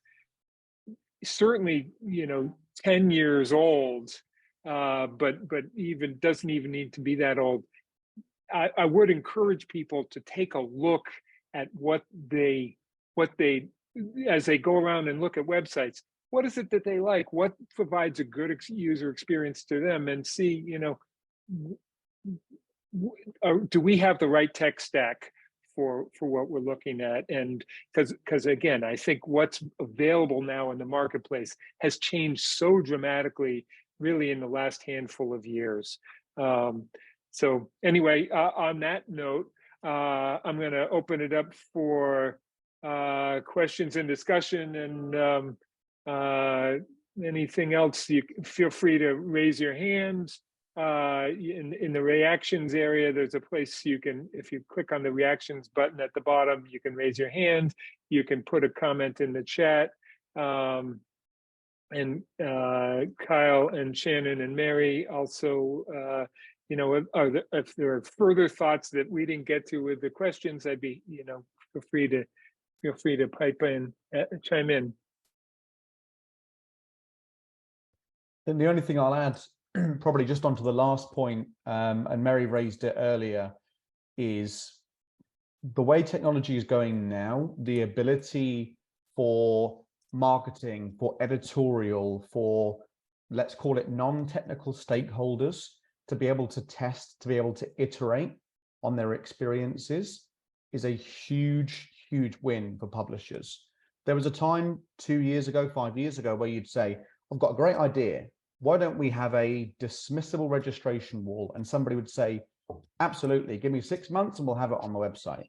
certainly, you know, 10 years old, but even doesn't even need to be that old, I would encourage people to take a look at what they as they go around and look at websites. What is it that they like? What provides a good user experience to them? And see, you know, do we have the right tech stack for what we're looking at? And because again, I think what's available now in the marketplace has changed so dramatically, really, in the last handful of years. So anyway, on that note, I'm going to open it up for questions and discussion, and anything else. You feel free to raise your hands. In the reactions area, there's a place you can, if you click on the reactions button at the bottom, you can raise your hand. You can put a comment in the chat. And Kyle and Shannon and Mary also, you know, if there are further thoughts that we didn't get to with the questions, I'd be, you know, feel free to pipe in, chime in. Then the only thing I'll add, probably just onto the last point, and Mary raised it earlier, is the way technology is going now, the ability for marketing, for editorial, for, let's call it, non-technical stakeholders to be able to test, to be able to iterate on their experiences is a huge, huge win for publishers. There was a time 2 years ago, 5 years ago, where you'd say, I've got a great idea. Why don't we have a dismissible registration wall? And somebody would say, absolutely, give me 6 months and we'll have it on the website.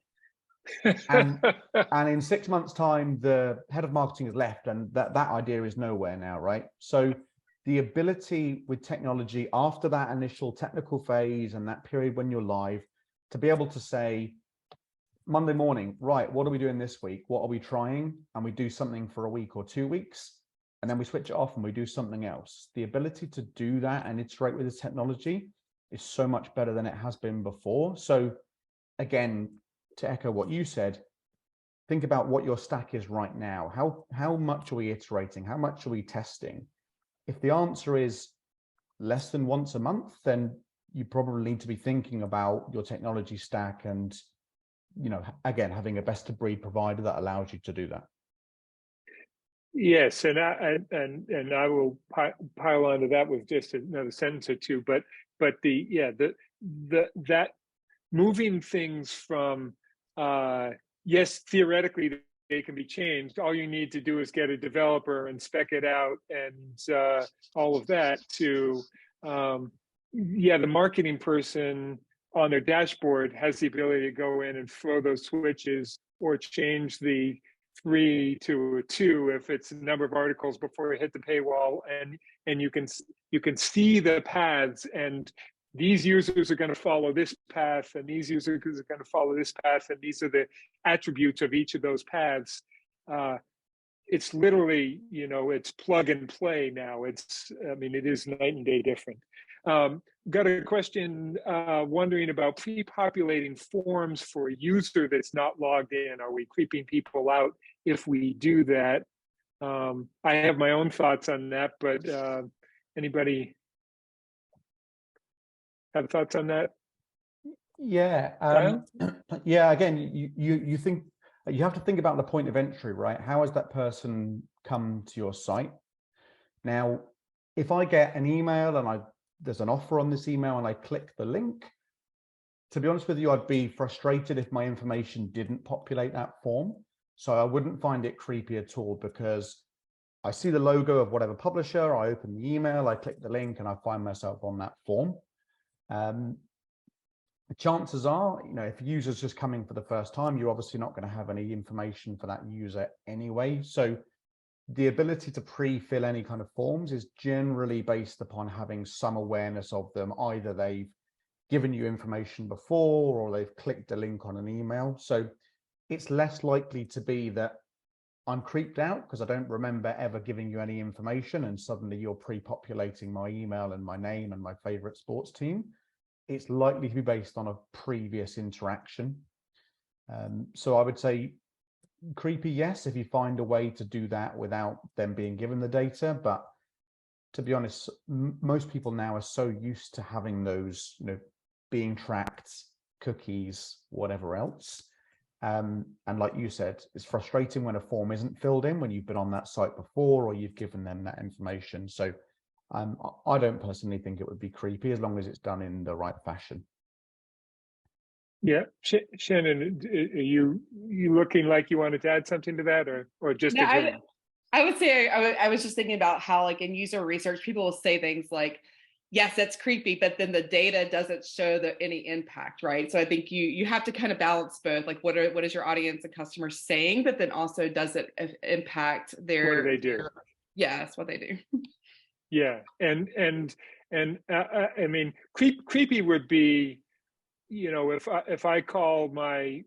and in 6 months' time, the head of marketing has left, and that idea is nowhere now, right? So the ability with technology after that initial technical phase and that period when you're live, to be able to say, Monday morning, right, what are we doing this week? What are we trying? And we do something for a week or 2 weeks, and then we switch it off and we do something else. The ability to do that and iterate with the technology is so much better than it has been before. So again, to echo what you said, think about what your stack is right now. How much are we iterating? How much are we testing? If the answer is less than once a month, then you probably need to be thinking about your technology stack and, you know, again, having a best of breed provider that allows you to do that. Yes, and I will pile onto that with just another sentence or two. But that moving things from yes, theoretically they can be changed. All you need to do is get a developer and spec it out and all of that to the marketing person on their dashboard has the ability to go in and throw those switches or change the 3 to a 2 if it's a number of articles before you hit the paywall, and you can see the paths, and these users are going to follow this path, and these users are going to follow this path, and these are the attributes of each of those paths. It's literally, you know, it's plug and play now. It is night and day different. Got a question wondering about pre-populating forms for a user that's not logged in. Are we creeping people out if we do that? I have my own thoughts on that, but anybody have thoughts on that? Yeah, yeah. Again, you think you have to think about the point of entry, right? How has that person come to your site? Now, if I get an email and there's an offer on this email and I click the link, to be honest with you, I'd be frustrated if my information didn't populate that form. So I wouldn't find it creepy at all, because I see the logo of whatever publisher, I open the email, I click the link, and I find myself on that form. The chances are, you know, if a user's just coming for the first time, you're obviously not going to have any information for that user anyway. So the ability to pre-fill any kind of forms is generally based upon having some awareness of them. Either they've given you information before or they've clicked a link on an email. So it's less likely to be that I'm creeped out because I don't remember ever giving you any information and suddenly you're pre-populating my email and my name and my favorite sports team. It's likely to be based on a previous interaction. So I would say creepy, yes, if you find a way to do that without them being given the data. But to be honest, most people now are so used to having those, you know, being tracked, cookies, whatever else. And like you said, it's frustrating when a form isn't filled in when you've been on that site before or you've given them that information. So I don't personally think it would be creepy as long as it's done in the right fashion. Yeah, Shannan, are you looking like you wanted to add something to that, or just No, agree? I would say I was just thinking about how, like, in user research, people will say things like, yes, that's creepy, but then the data doesn't show any impact, right? So I think you have to kind of balance both, like what is your audience and customers saying, but then also does it impact their— What do they do? Yes, what they do. Yeah, and I mean, creepy would be, you know, if I call my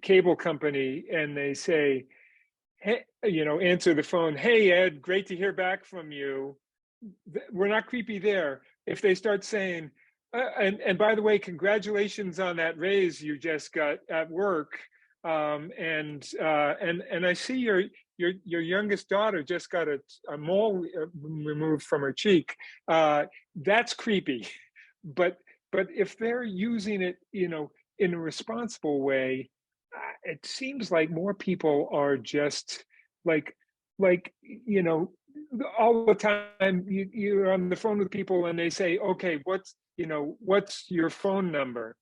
cable company and they say, hey, you know, answer the phone, hey Ed, great to hear back from you. We're not creepy there. If they start saying, and by the way, congratulations on that raise you just got at work, and I see your youngest daughter just got a mole removed from her cheek. That's creepy. But if they're using it, you know, in a responsible way, it seems like more people are just like, you know, all the time you're on the phone with people and they say, okay, what's your phone number?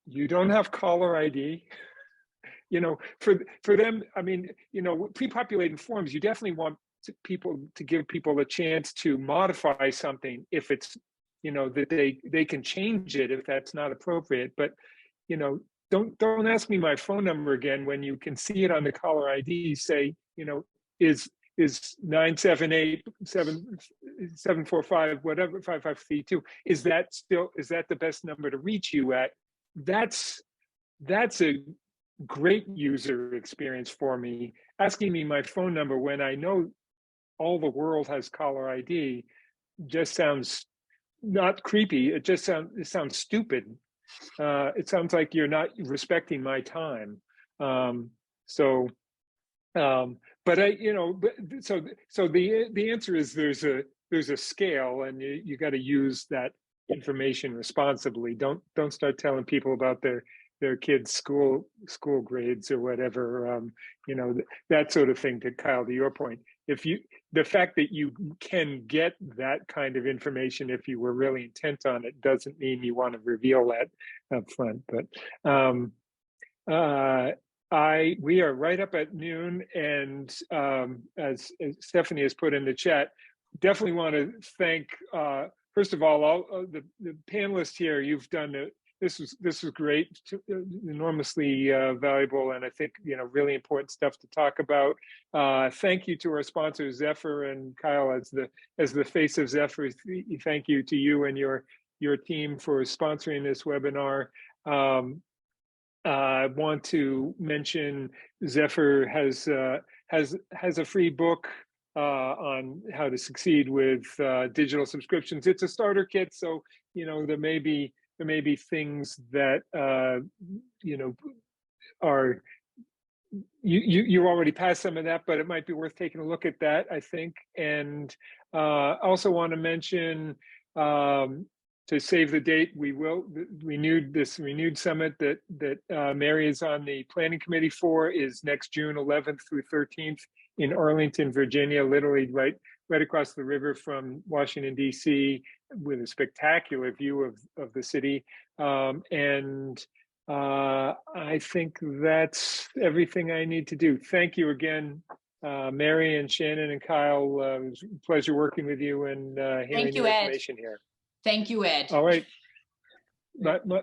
You don't have caller ID. You know, for them, I mean, you know, pre-populating forms, you definitely want people to give people a chance to modify something if it's, you know, that they can change it if that's not appropriate. But, you know, don't ask me my phone number again when you can see it on the caller ID. Say, you know, is 978-745 whatever 5532. Is that the best number to reach you at? That's that's a great user experience for me. Asking me my phone number when I know all the world has caller ID just sounds not creepy. It sounds stupid. It sounds like you're not respecting my time. But the answer is there's a scale, and you got to use that information responsibly. Don't start telling people about their kids' school grades or whatever. That sort of thing. To Kyle, to your point, the fact that you can get that kind of information if you were really intent on it doesn't mean you want to reveal that up front. But we are right up at noon, and as Stephanie has put in the chat, definitely want to thank first of all the panelists here. You've done this was great, enormously valuable, and I think really important stuff to talk about. Thank you to our sponsors, Zephr, and Kyle as the face of Zephr. Thank you to you and your team for sponsoring this webinar. I want to mention Zephr has a free book on how to succeed with digital subscriptions. It's a starter kit, so there may be things that are you already passed some of that, but it might be worth taking a look at that, I think. And also want to mention, to save the date, we will renewed summit that Mary is on the planning committee for is next June 11th through 13th in Arlington, Virginia, literally right across the river from Washington, D.C., with a spectacular view of the city. And I think that's everything I need to do. Thank you again, Mary and Shannon and Kyle. It was a pleasure working with you and hearing your information here. Thank you, Ed. All right.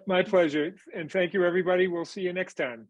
My pleasure. And thank you, everybody. We'll see you next time.